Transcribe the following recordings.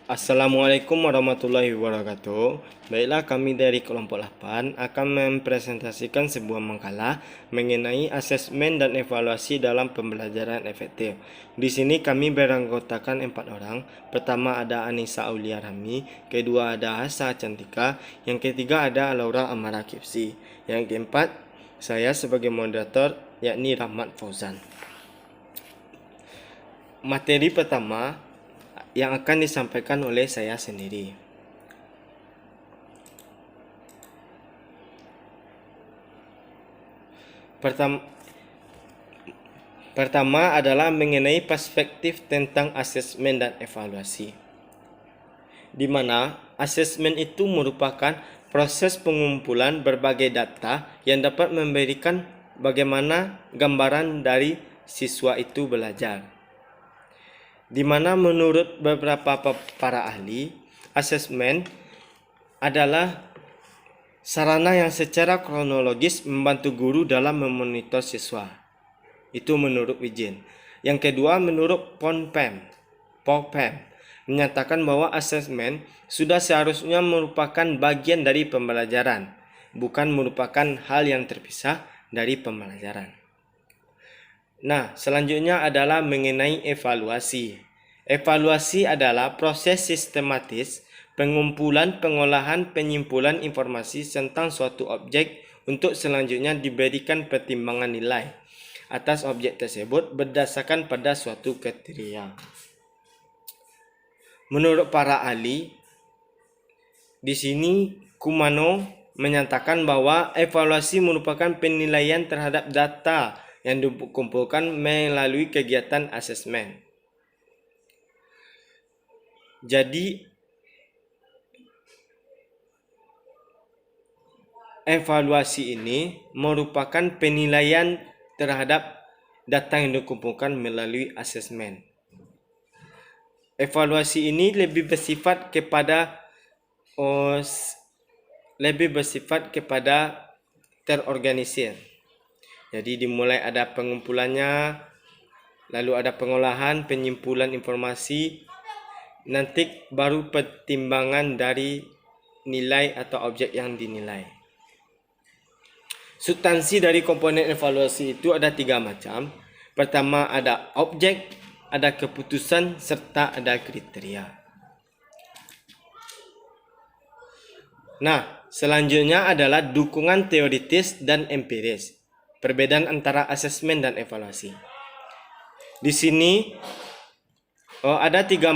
Assalamualaikum warahmatullahi wabarakatuh. Baiklah, kami dari kelompok 8 akan mempresentasikan sebuah makalah mengenai asesmen dan evaluasi dalam pembelajaran efektif. Di sini kami beranggotakan 4 orang. Pertama ada Anissa Aulia Rami, kedua ada Hasa Cantika, yang ketiga ada Laura Amara Kipsi, yang keempat saya sebagai moderator yakni Rahmat Fauzan. Materi pertama yang akan disampaikan oleh saya sendiri. Pertama adalah mengenai perspektif tentang asesmen dan evaluasi, di mana asesmen itu merupakan proses pengumpulan berbagai data yang dapat memberikan bagaimana gambaran dari siswa itu belajar. Di mana menurut beberapa para ahli, asesmen adalah sarana yang secara kronologis membantu guru dalam memonitor siswa. Itu menurut Wijin. Yang kedua, menurut Pom-Pem menyatakan bahwa asesmen sudah seharusnya merupakan bagian dari pembelajaran, bukan merupakan hal yang terpisah dari pembelajaran. Nah, selanjutnya adalah mengenai evaluasi. Evaluasi adalah proses sistematis pengumpulan, pengolahan, penyimpulan informasi tentang suatu objek untuk selanjutnya diberikan pertimbangan nilai atas objek tersebut berdasarkan pada suatu kriteria. Menurut para ahli, di sini Kumano menyatakan bahwa evaluasi merupakan penilaian terhadap data yang dikumpulkan melalui kegiatan asesmen. Jadi, evaluasi ini merupakan penilaian terhadap data yang dikumpulkan melalui asesmen. Evaluasi ini lebih bersifat kepada terorganisir. Jadi dimulai ada pengumpulannya, lalu ada pengolahan, penyimpulan informasi, nanti baru pertimbangan dari nilai atau objek yang dinilai. Substansi dari komponen evaluasi itu ada 3 macam. Pertama ada objek, ada keputusan, serta ada kriteria. Nah, selanjutnya adalah dukungan teoritis dan empiris. Perbedaan antara asesmen dan evaluasi. Di sini ada tiga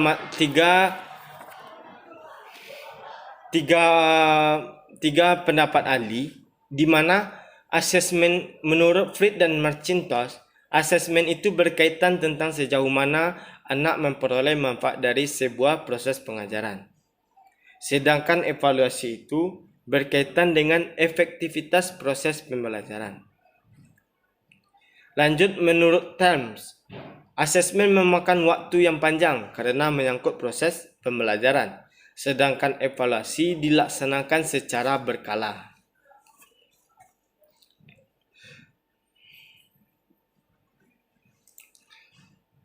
pendapat ahli, di mana asesmen menurut Fried dan Marcintos, asesmen itu berkaitan tentang sejauh mana anak memperoleh manfaat dari sebuah proses pengajaran. Sedangkan evaluasi itu berkaitan dengan efektivitas proses pembelajaran. Lanjut, menurut Terms, asesmen memakan waktu yang panjang karena menyangkut proses pembelajaran, sedangkan evaluasi dilaksanakan secara berkala.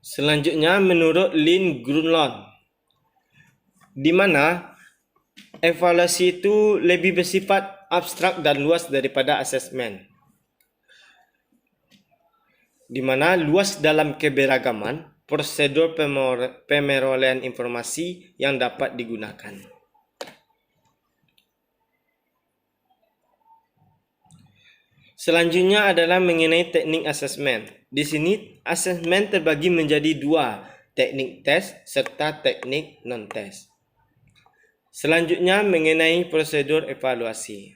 Selanjutnya menurut Lynn Grunlund, di mana evaluasi itu lebih bersifat abstrak dan luas daripada asesmen, di mana luas dalam keberagaman prosedur pemerolehan informasi yang dapat digunakan. Selanjutnya adalah mengenai teknik asesmen. Di sini asesmen terbagi menjadi 2, teknik tes serta teknik non-tes. Selanjutnya mengenai prosedur evaluasi.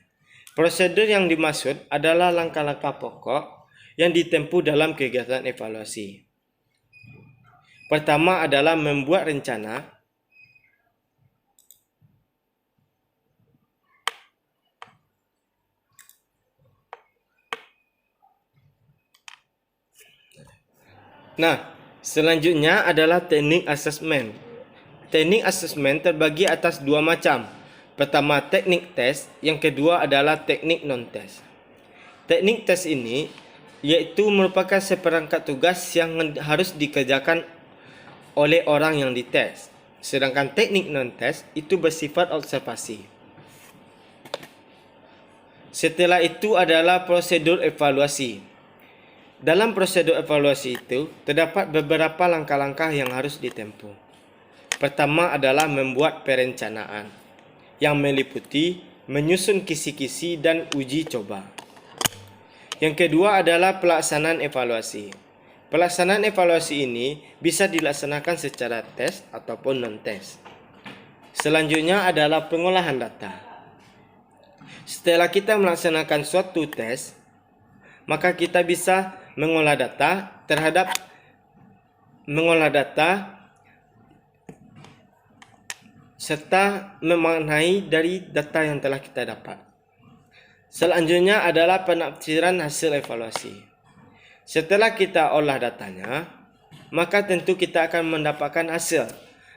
Prosedur yang dimaksud adalah langkah-langkah pokok yang ditempuh dalam kegiatan evaluasi. Pertama adalah membuat rencana. Nah, selanjutnya adalah teknik asesmen. Teknik asesmen terbagi atas 2 macam. Pertama teknik tes, yang kedua adalah teknik non-tes. Teknik tes ini yaitu merupakan seperangkat tugas yang harus dikerjakan oleh orang yang dites. Sedangkan teknik non-tes itu bersifat observasi. Setelah itu adalah prosedur evaluasi. Dalam prosedur evaluasi itu, terdapat beberapa langkah-langkah yang harus ditempuh. Pertama adalah membuat perencanaan, yang meliputi menyusun kisi-kisi dan uji coba. Yang kedua adalah pelaksanaan evaluasi. Pelaksanaan evaluasi ini bisa dilaksanakan secara tes ataupun non-tes. Selanjutnya adalah pengolahan data. Setelah kita melaksanakan suatu tes, maka kita bisa mengolah data serta memaknai dari data yang telah kita dapat. Selanjutnya adalah penafsiran hasil evaluasi. Setelah kita olah datanya, maka tentu kita akan mendapatkan hasil.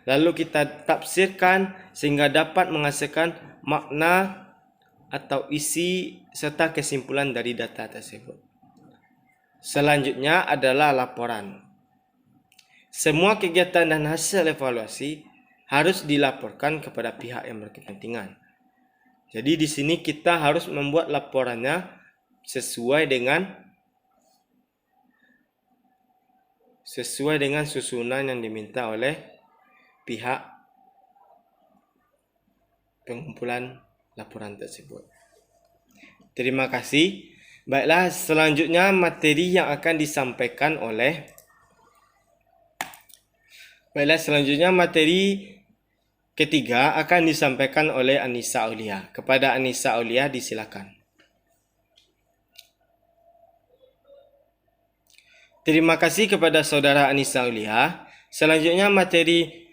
Lalu kita tafsirkan sehingga dapat menghasilkan makna atau isi serta kesimpulan dari data tersebut. Selanjutnya adalah laporan. Semua kegiatan dan hasil evaluasi harus dilaporkan kepada pihak yang berkepentingan. Jadi di sini kita harus membuat laporannya sesuai dengan susunan yang diminta oleh pihak pengumpulan laporan tersebut. Terima kasih. Baiklah, selanjutnya materi yang akan disampaikan oleh materi ketiga akan disampaikan oleh Anissa Aulia. Kepada Anissa Aulia disilakan. Terima kasih kepada saudara Anissa Aulia. Selanjutnya materi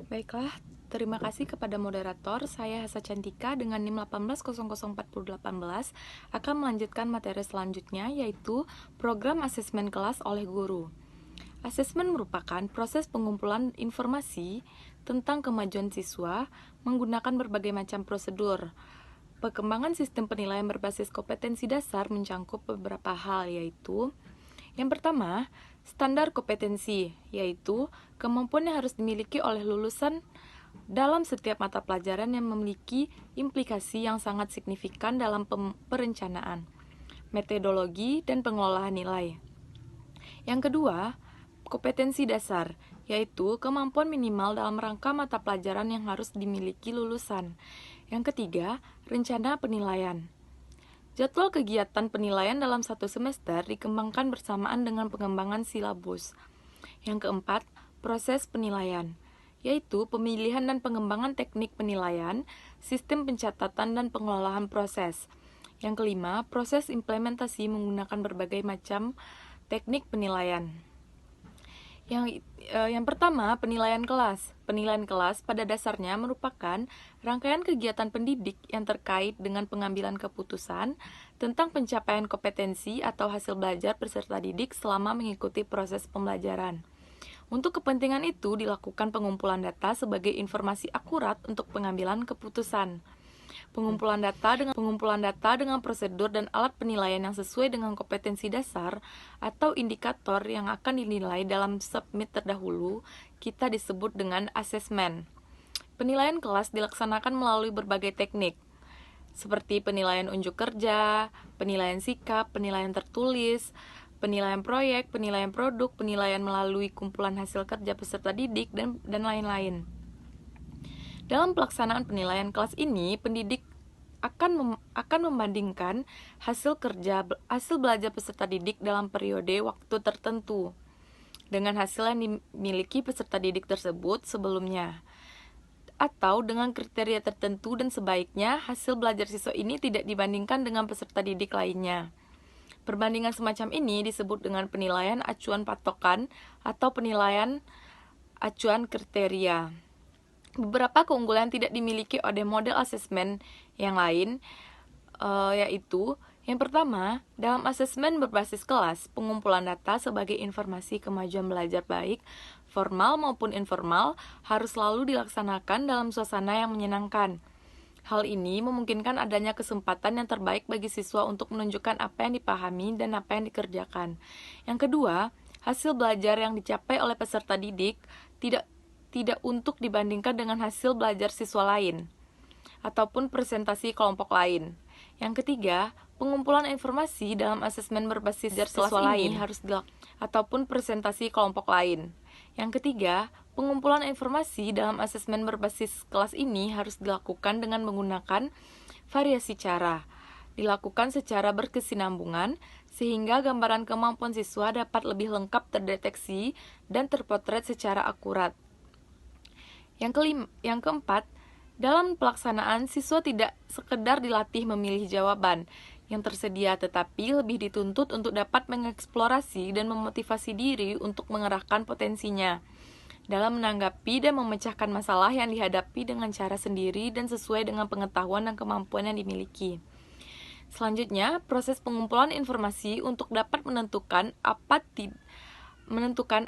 Baiklah, terima kasih kepada moderator. Saya Hasa Cantika dengan NIM 18004018 akan melanjutkan materi selanjutnya, yaitu program asesmen kelas oleh guru. Asesmen merupakan proses pengumpulan informasi tentang kemajuan siswa menggunakan berbagai macam prosedur. Perkembangan sistem penilaian berbasis kompetensi dasar mencangkup beberapa hal, yaitu yang pertama, standar kompetensi, yaitu kemampuan yang harus dimiliki oleh lulusan dalam setiap mata pelajaran yang memiliki implikasi yang sangat signifikan dalam perencanaan, metodologi, dan pengelolaan nilai. Yang kedua, kompetensi dasar, yaitu kemampuan minimal dalam rangka mata pelajaran yang harus dimiliki lulusan. Yang ketiga, rencana penilaian. Jadwal kegiatan penilaian dalam satu semester dikembangkan bersamaan dengan pengembangan silabus. Yang keempat, proses penilaian, yaitu pemilihan dan pengembangan teknik penilaian, sistem pencatatan dan pengelolaan proses. Yang kelima, proses implementasi menggunakan berbagai macam teknik penilaian. Yang pertama, penilaian kelas. Penilaian kelas pada dasarnya merupakan rangkaian kegiatan pendidik yang terkait dengan pengambilan keputusan tentang pencapaian kompetensi atau hasil belajar peserta didik selama mengikuti proses pembelajaran. Untuk kepentingan itu dilakukan pengumpulan data sebagai informasi akurat untuk pengambilan keputusan. Pengumpulan data dengan prosedur dan alat penilaian yang sesuai dengan kompetensi dasar atau indikator yang akan dinilai dalam submit terdahulu kita disebut dengan asesmen. Penilaian kelas dilaksanakan melalui berbagai teknik, seperti penilaian unjuk kerja, penilaian sikap, penilaian tertulis, penilaian proyek, penilaian produk, penilaian melalui kumpulan hasil kerja peserta didik, dan lain-lain. Dalam pelaksanaan penilaian kelas ini, pendidik akan membandingkan hasil belajar peserta didik dalam periode waktu tertentu dengan hasil yang dimiliki peserta didik tersebut sebelumnya, atau dengan kriteria tertentu, dan sebaiknya hasil belajar siswa ini tidak dibandingkan dengan peserta didik lainnya. Perbandingan semacam ini disebut dengan penilaian acuan patokan atau penilaian acuan kriteria. Beberapa keunggulan tidak dimiliki oleh model asesmen yang lain, yaitu yang pertama, dalam asesmen berbasis kelas, pengumpulan data sebagai informasi kemajuan belajar baik, formal maupun informal, harus selalu dilaksanakan dalam suasana yang menyenangkan. Hal ini memungkinkan adanya kesempatan yang terbaik bagi siswa untuk menunjukkan apa yang dipahami dan apa yang dikerjakan. Yang kedua, hasil belajar yang dicapai oleh peserta didik tidak untuk dibandingkan dengan hasil belajar siswa lain ataupun presentasi kelompok lain. Yang ketiga, pengumpulan informasi dalam asesmen berbasis siswa lain harus dilakukan ataupun presentasi kelompok lain. Yang ketiga, pengumpulan informasi dalam asesmen berbasis kelas ini harus dilakukan dengan menggunakan variasi cara. Dilakukan secara berkesinambungan sehingga gambaran kemampuan siswa dapat lebih lengkap terdeteksi dan terpotret secara akurat. Yang keempat, dalam pelaksanaan siswa tidak sekedar dilatih memilih jawaban yang tersedia, tetapi lebih dituntut untuk dapat mengeksplorasi dan memotivasi diri untuk mengerahkan potensinya dalam menanggapi dan memecahkan masalah yang dihadapi dengan cara sendiri dan sesuai dengan pengetahuan dan kemampuan yang dimiliki. Selanjutnya, proses pengumpulan informasi untuk dapat menentukan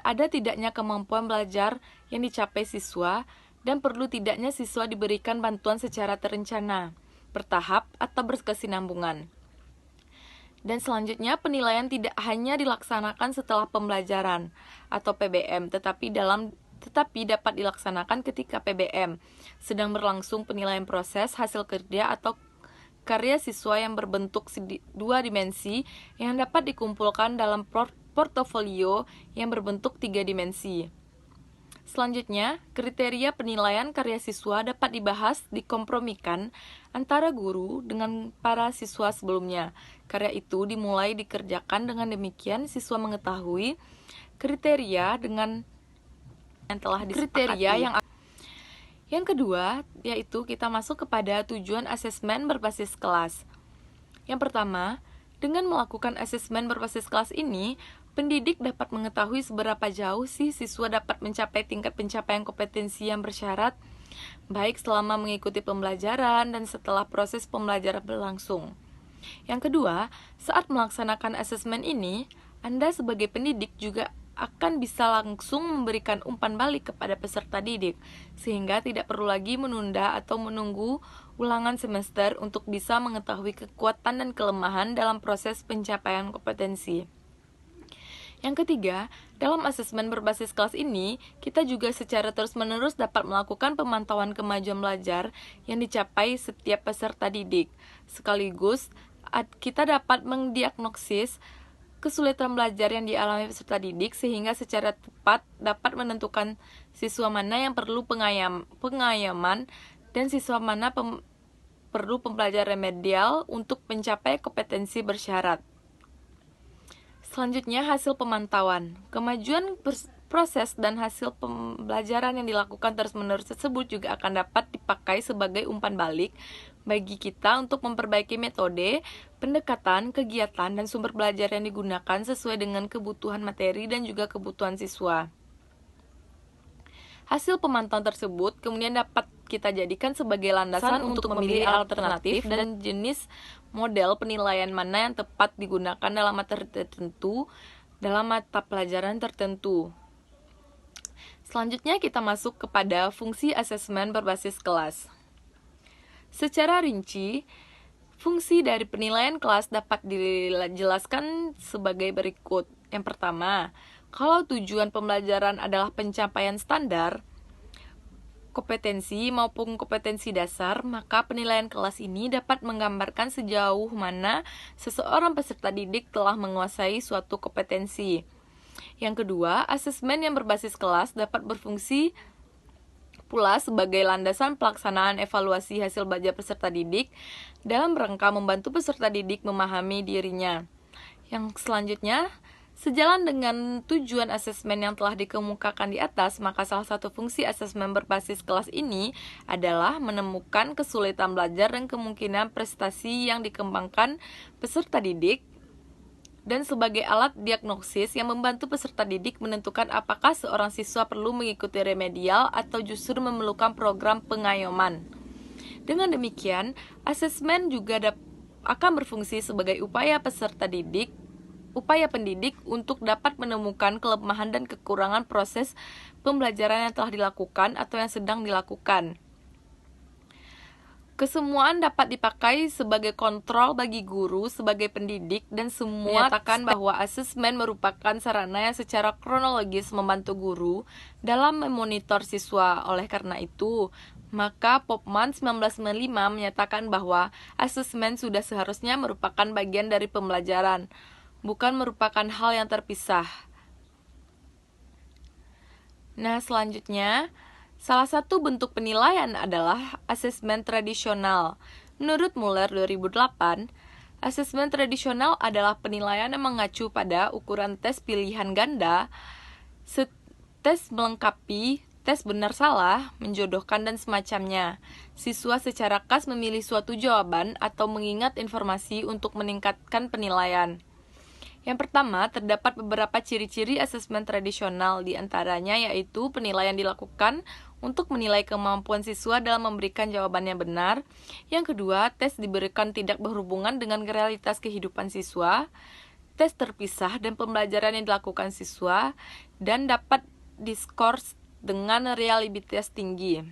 ada tidaknya kemampuan belajar yang dicapai siswa, dan perlu tidaknya siswa diberikan bantuan secara terencana, bertahap, atau berkesinambungan. Dan selanjutnya, penilaian tidak hanya dilaksanakan setelah pembelajaran atau PBM, tetapi dapat dilaksanakan ketika PBM sedang berlangsung penilaian proses hasil kerja atau karya siswa yang berbentuk dua dimensi yang dapat dikumpulkan dalam portofolio yang berbentuk 3 dimensi. Selanjutnya, kriteria penilaian karya siswa dapat dibahas dikompromikan antara guru dengan para siswa sebelumnya. Karya itu dimulai dikerjakan dengan demikian siswa mengetahui kriteria dengan yang telah disepakati. Yang kedua, yaitu kita masuk kepada tujuan asesmen berbasis kelas. Yang pertama, dengan melakukan asesmen berbasis kelas ini, pendidik dapat mengetahui seberapa jauh siswa dapat mencapai tingkat pencapaian kompetensi yang bersyarat, baik selama mengikuti pembelajaran dan setelah proses pembelajaran berlangsung. Yang kedua, saat melaksanakan asesmen ini, Anda sebagai pendidik juga akan bisa langsung memberikan umpan balik kepada peserta didik, sehingga tidak perlu lagi menunda atau menunggu ulangan semester untuk bisa mengetahui kekuatan dan kelemahan dalam proses pencapaian kompetensi. Yang ketiga, dalam asesmen berbasis kelas ini, kita juga secara terus-menerus dapat melakukan pemantauan kemajuan belajar yang dicapai setiap peserta didik. Sekaligus, kita dapat mendiagnosis kesulitan belajar yang dialami peserta didik sehingga secara tepat dapat menentukan siswa mana yang perlu pengayaman dan siswa mana perlu pembelajaran remedial untuk mencapai kompetensi bersyarat. Selanjutnya, hasil pemantauan. Kemajuan proses dan hasil pembelajaran yang dilakukan terus-menerus tersebut juga akan dapat dipakai sebagai umpan balik bagi kita untuk memperbaiki metode, pendekatan, kegiatan, dan sumber belajar yang digunakan sesuai dengan kebutuhan materi dan juga kebutuhan siswa. Hasil pemantauan tersebut kemudian dapat kita jadikan sebagai landasan untuk memilih alternatif dan jenis model penilaian mana yang tepat digunakan dalam materi tertentu, dalam mata pelajaran tertentu. Selanjutnya kita masuk kepada fungsi asesmen berbasis kelas. Secara rinci, fungsi dari penilaian kelas dapat dijelaskan sebagai berikut. Yang pertama, kalau tujuan pembelajaran adalah pencapaian standar, kompetensi maupun kompetensi dasar, maka penilaian kelas ini dapat menggambarkan sejauh mana seseorang peserta didik telah menguasai suatu kompetensi. Yang kedua, asesmen yang berbasis kelas dapat berfungsi pula sebagai landasan pelaksanaan evaluasi hasil belajar peserta didik dalam rangka membantu peserta didik memahami dirinya. Yang selanjutnya, sejalan dengan tujuan asesmen yang telah dikemukakan di atas, maka salah satu fungsi asesmen berbasis kelas ini adalah menemukan kesulitan belajar dan kemungkinan prestasi yang dikembangkan peserta didik, dan sebagai alat diagnosis yang membantu peserta didik menentukan apakah seorang siswa perlu mengikuti remedial atau justru memerlukan program pengayoman. Dengan demikian, asesmen juga akan berfungsi sebagai upaya pendidik untuk dapat menemukan kelemahan dan kekurangan proses pembelajaran yang telah dilakukan atau yang sedang dilakukan. Kesemuaan dapat dipakai sebagai kontrol bagi guru sebagai pendidik, dan semua menyatakan bahwa asesmen merupakan sarana yang secara kronologis membantu guru dalam memonitor siswa. Oleh karena itu, maka Popman 1995 menyatakan bahwa asesmen sudah seharusnya merupakan bagian dari pembelajaran, bukan merupakan hal yang terpisah. Nah, selanjutnya, salah satu bentuk penilaian adalah asesmen tradisional. Menurut Muller 2008, asesmen tradisional adalah penilaian yang mengacu pada ukuran tes pilihan ganda, tes melengkapi, tes benar-salah, menjodohkan, dan semacamnya. Siswa secara khas memilih suatu jawaban atau mengingat informasi untuk meningkatkan penilaian. Yang pertama, terdapat beberapa ciri-ciri asesmen tradisional, di antaranya yaitu penilaian dilakukan untuk menilai kemampuan siswa dalam memberikan jawaban yang benar. Yang kedua, tes diberikan tidak berhubungan dengan realitas kehidupan siswa. Tes terpisah dan pembelajaran yang dilakukan siswa, dan dapat diskors dengan reliabilitas tinggi.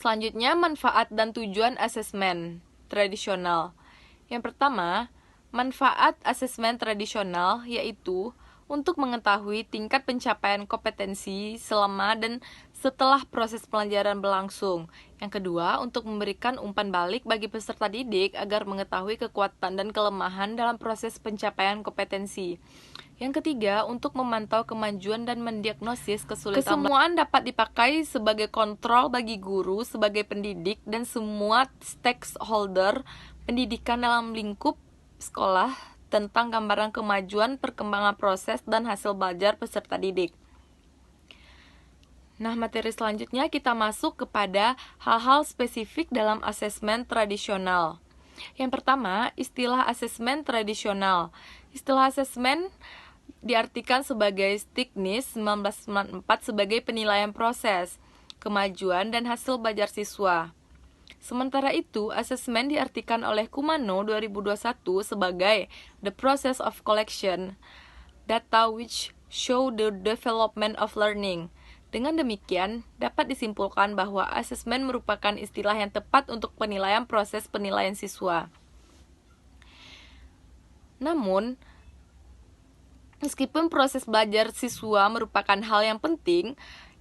Selanjutnya, manfaat dan tujuan asesmen tradisional. Yang pertama, manfaat asesmen tradisional yaitu untuk mengetahui tingkat pencapaian kompetensi selama dan setelah proses pelajaran berlangsung. Yang kedua, untuk memberikan umpan balik bagi peserta didik agar mengetahui kekuatan dan kelemahan dalam proses pencapaian kompetensi. Yang ketiga, untuk memantau kemajuan dan mendiagnosis kesulitan. Kesemuaan dapat dipakai sebagai kontrol bagi guru sebagai pendidik dan semua stakeholder pendidikan dalam lingkup sekolah tentang gambaran kemajuan, perkembangan proses, dan hasil belajar peserta didik. Nah, materi selanjutnya kita masuk kepada hal-hal spesifik dalam asesmen tradisional. Yang pertama, istilah asesmen tradisional. Istilah asesmen diartikan sebagai Stiglitz 1994 sebagai penilaian proses, kemajuan, dan hasil belajar siswa. Sementara itu, asesmen diartikan oleh Kumano 2021 sebagai the process of collection data which show the development of learning. Dengan demikian, dapat disimpulkan bahwa asesmen merupakan istilah yang tepat untuk penilaian proses penilaian siswa. Namun, meskipun proses belajar siswa merupakan hal yang penting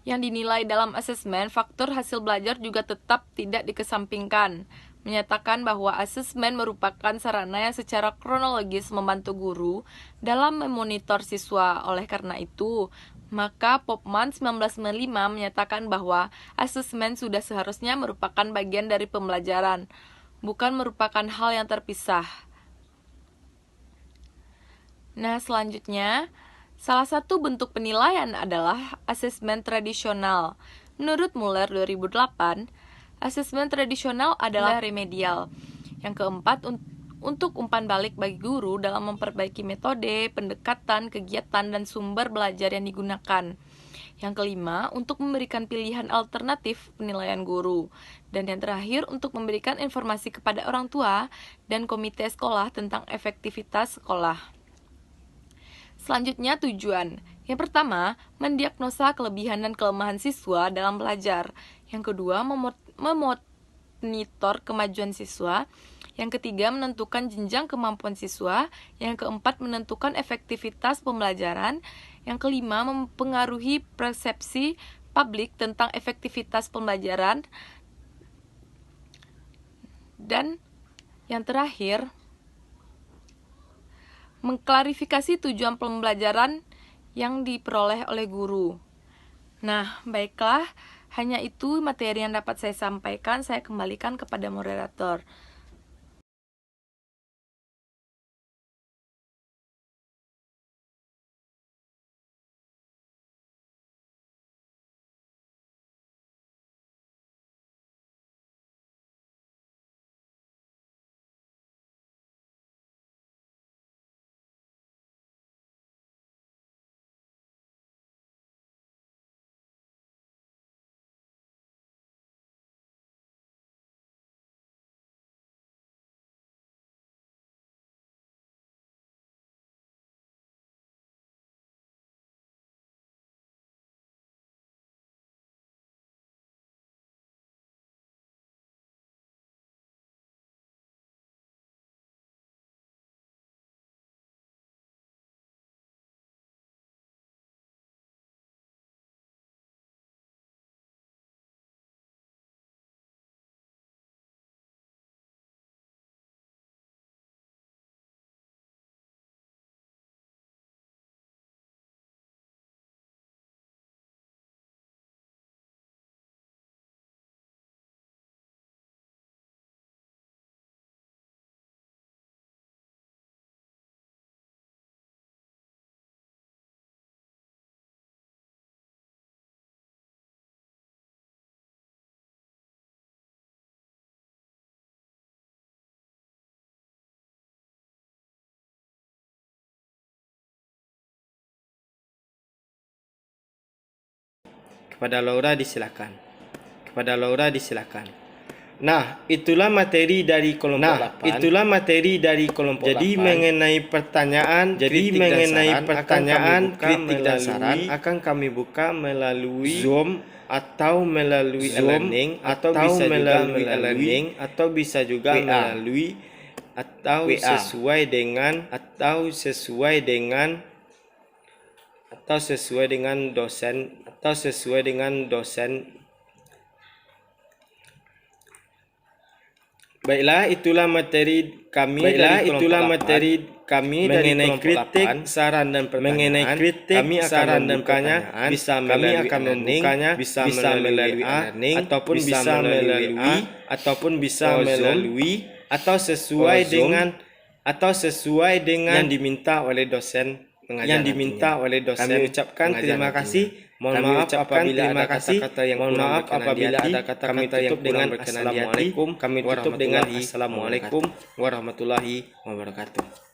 yang dinilai dalam asesmen, faktor hasil belajar juga tetap tidak dikesampingkan. Menyatakan bahwa asesmen merupakan sarana yang secara kronologis membantu guru dalam memonitor siswa. Oleh karena itu, maka Popman 1995 menyatakan bahwa asesmen sudah seharusnya merupakan bagian dari pembelajaran, bukan merupakan hal yang terpisah. Nah, selanjutnya, salah satu bentuk penilaian adalah asesmen tradisional. Menurut Muller 2008, asesmen tradisional adalah remedial. Yang keempat, untuk umpan balik bagi guru dalam memperbaiki metode, pendekatan, kegiatan, dan sumber belajar yang digunakan. Yang kelima, untuk memberikan pilihan alternatif penilaian guru. Dan yang terakhir, untuk memberikan informasi kepada orang tua dan komite sekolah tentang efektivitas sekolah. Selanjutnya tujuan. Yang pertama, mendiagnosa kelebihan dan kelemahan siswa dalam belajar. Yang kedua, memonitor kemajuan siswa. Yang ketiga, menentukan jenjang kemampuan siswa. Yang keempat, menentukan efektivitas pembelajaran. Yang kelima, mempengaruhi persepsi publik tentang efektivitas pembelajaran. Dan yang terakhir, mengklarifikasi tujuan pembelajaran yang diperoleh oleh guru. Nah, baiklah, hanya itu materi yang dapat saya sampaikan. Saya kembalikan kepada moderator. Kepada Laura disilakan. Nah, itulah materi dari kelompok 8. Jadi mengenai pertanyaan, kritik dan saran akan kami buka melalui Zoom atau melalui e-learning atau bisa juga melalui atau sesuai dengan dosen. Baiklah, itulah materi kami dari kritik, saran dan pertanyaan. Kami akan membukanya bisa melalui e-learning, bisa melalui e-learning ataupun bisa melalui atau sesuai dengan yang diminta oleh dosen mengajar. Kami ucapkan terima kasih. Mohon maaf apabila ada kata-kata yang kurang berkenan di hati. Kami tutup dengan assalamualaikum warahmatullahi wabarakatuh.